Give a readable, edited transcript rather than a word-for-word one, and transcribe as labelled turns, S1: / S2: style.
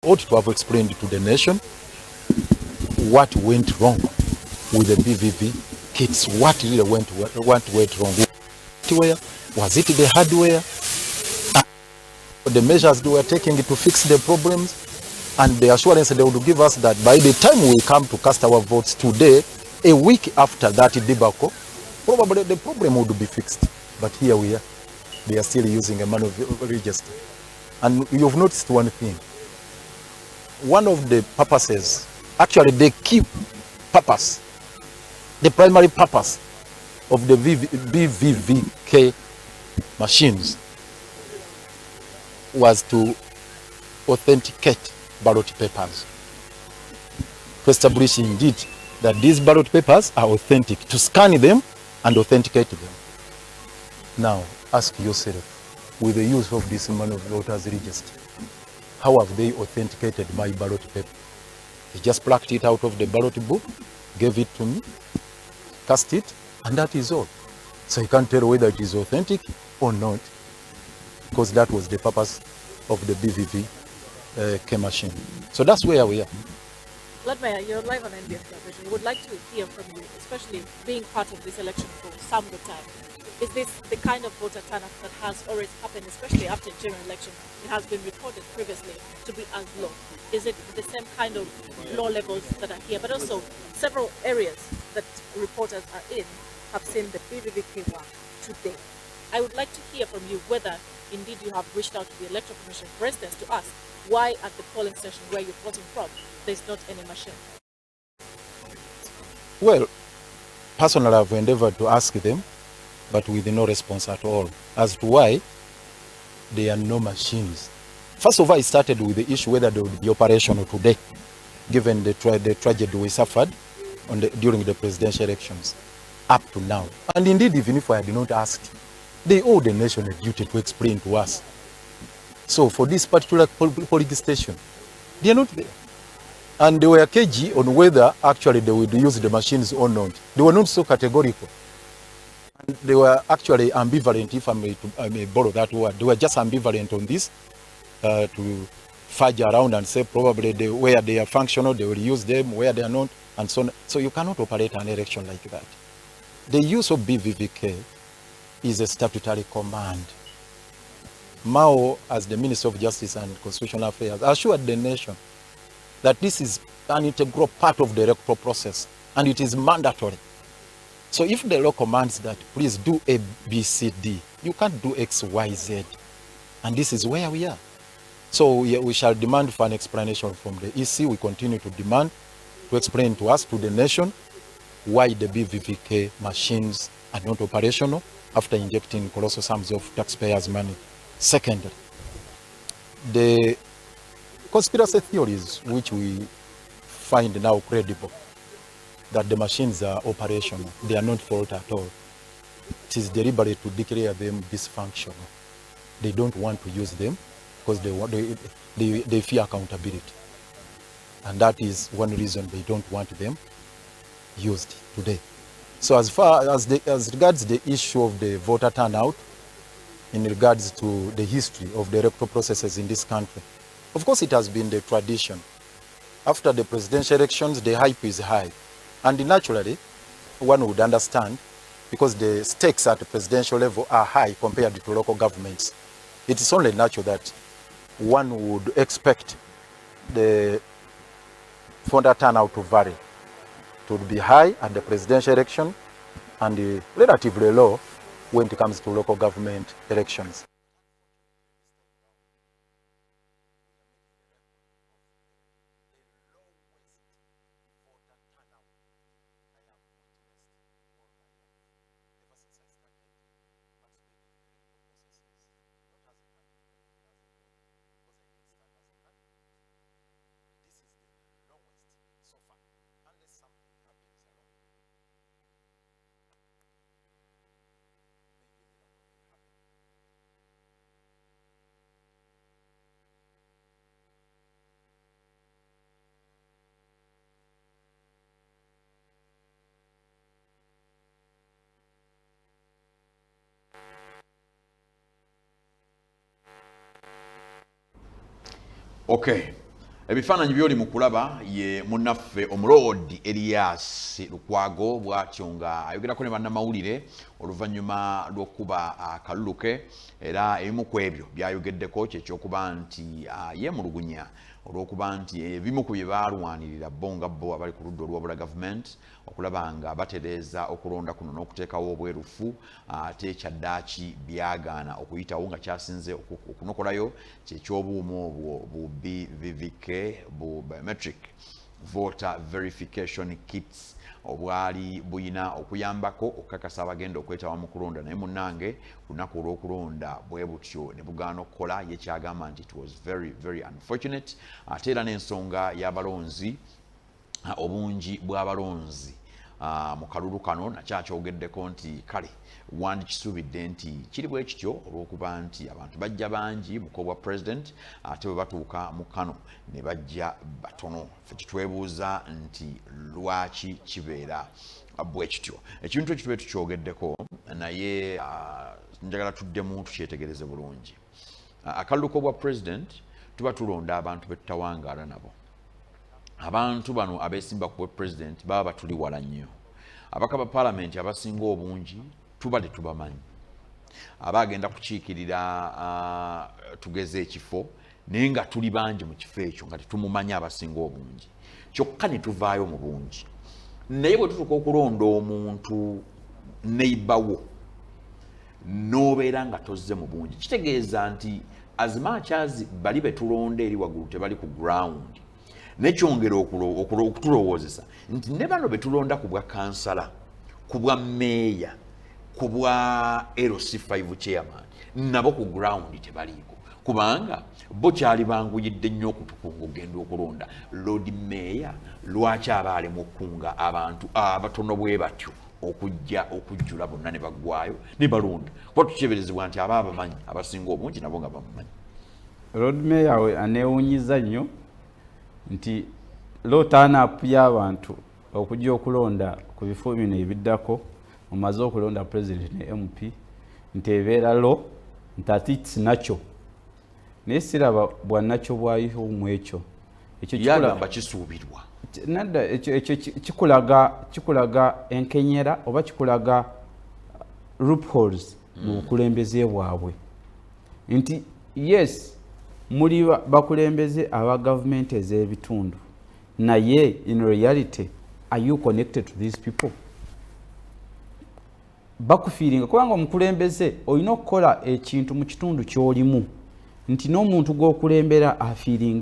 S1: ought to have explained to the nation what went wrong with the BVV kits, what really went wrong. Was it the hardware? The measures they were taking to fix the problems, and the assurance they would give us that by the time we come to cast our votes today, a week after that debacle, probably the problem would be fixed. But here we are. They are still using a manual register. And you've noticed one thing. One of the purposes, actually the key purpose, the primary purpose of the BVVK machines was to authenticate ballot papers, to establish indeed that these ballot papers are authentic, to scan them and authenticate them. Now, ask yourself, with the use of this man of voters register, how have they authenticated my ballot paper? They just plucked it out of the ballot book, gave it to me, cast it, and that is all. So you can't tell whether it is authentic or not, because that was the purpose of the BVVK machine. So that's where we are.
S2: Lord Mayor, you're live on NBS television. We would like to hear from you, especially being part of this election for some of the time. Is this the kind of voter turnout that has always happened, especially after general election? It has been reported previously to be as low. Is it the same kind of low levels that are here? But also, several areas that reporters are in have seen the BVVK work today. I would like to hear from you whether indeed you have reached out to the Electoral Commission, for instance, to ask why at the polling station where you're voting from, there's not any machine.
S1: Well, personally, I've endeavored to ask them, but with no response at all as to why there are no machines. First of all, I started with the issue whether they would be operational today, given the tragedy we suffered during the presidential elections up to now. And indeed, even if I had not asked, they owe the nation a duty to explain to us. So for this particular polling station, they are not there. And they were cagey on whether actually they would use the machines or not. They were not so categorical. And they were actually ambivalent, if I may borrow that word. They were just ambivalent on this, to fudge around and say probably where they are functional, they will use them, where they are not, and so on. So you cannot operate an election like that. The use of BVVK is a statutory command. Mao, as the Minister of Justice and Constitutional Affairs, assured the nation that this is an integral part of the electoral process and it is mandatory. So if the law commands that, please do A, B, C, D, you can't do X, Y, Z. And this is where we are. So we shall demand for an explanation from the EC. We continue to demand to explain to us, to the nation, why the BVVK machines are not operational after injecting colossal sums of taxpayers' money. Second, the conspiracy theories which we find now credible, that the machines are operational, they are not fault at all. It is deliberate to declare them dysfunctional. They don't want to use them because they fear accountability. And that is one reason they don't want them used today. So as far as regards the issue of the voter turnout, in regards to the history of the electoral processes in this country, of course it has been the tradition. After the presidential elections, the hype is high. And naturally, one would understand, because the stakes at the presidential level are high compared to local governments. It is only natural that one would expect the voter turnout to vary. It would be high at the presidential election and relatively low when it comes to local government elections.
S3: Okay. Ebifaananyi byoli mu kulaba ye munnaffe Omuloodi Elias Lukwago bw'atyo nga ayogerako ne bannamawulire oluvannyuma lw'okuba akalulu ke era ebimu ku ebyo by'ayogeddeko kyekyokuba nti yeemulugunya olw'okuba nti ebimu ku bye baalwanirira bo nga bo abali ku ludda olw'obula gavumenti okulaba nga batereeza okulonda kuno n'okuteekawo obwerufu ate kyaddaaki byagaana okuyitawo nga kyasinze okunokolayo kyekyobuuma obwo bu BVK bu biometric voter verification kits obwali buyina okuyambako okukakasa abagenda okwetaba mu kulonda naye munnange ku lunaku olw'okulonda bwe butyo ne bugaana okukola ye kyagamba nti it was very very unfortunate ate era n'ensonga y'abalonzi obungi bw'abalonzi mu kalulu kano nakyakyogeddeko nti kale wandikisuubidde nti kiri bwe kityo olw'okuba nti abantu bajja bangi buko bwa president ate bwe batuuka mu kano ne bajja batono ffe kitwebuuza nti lwaki kibeera bwe kityo ekintu ekyo tube tukyogeddeko naye njagala tuddemu tukyetegereze bulungi akalulu k'obwa president tuba tulonda abantu betutawangaala nabo abantu bano abeesimba ku president baba batuli wala nnyo abaka ba parliament abasinga obungi tuba tetubamanyi abagenda kukiikirira tugeze ekifo naye nga tuli bangi mu kifo ekyo nga tetumumanyi abasinga obungi kyokka ne tuvaayo mu bungi naye bwe tutuuka okulonda omuntu neibawo n'obeera nga tozze mu bungi kitegeeza nti as much as bali betulonda eri waggulu tebali ku ground nekyongera okutulowoozesa nti ne bano betulonda ku bwa kansala ku bwa meeya ku bwa LC5 chairman nabo ku ground tebaliiko kubanga bo kyali banguyidde nnyo okutukunga ogenda okulonda lord meeya lwaki abaalemu okkunga abantu abatono bwe batyo okujja okujjula bonna ne baggwayo ne balonda kuba tukyeberezebwa nti aba abamanyi abasinga obungi nabo nga bamumanyi
S4: lord meeya we aneewunyiza nnyo nti lo turn-up y'abantu okujja okulonda ku bifo bino ebiddako mumaze okulonda president ne MP nti ebeera lo nti ati nakyo naye siraba bwannakyo bwayiho mu ekyo
S3: yagamba kisuubirwa
S4: nadda ekyo kikulaga enkenyera oba kikulaga loopholes mu bukulembeze bwabwe nti yes muli bakulembeze aba government ez'ebitundu naye in reality are you connected to these people bakufiiringa kubanga omukulembeze olina okukola ekintu mu kitundu ky'olimu nti n'omuntu gw'okulembera afiiringa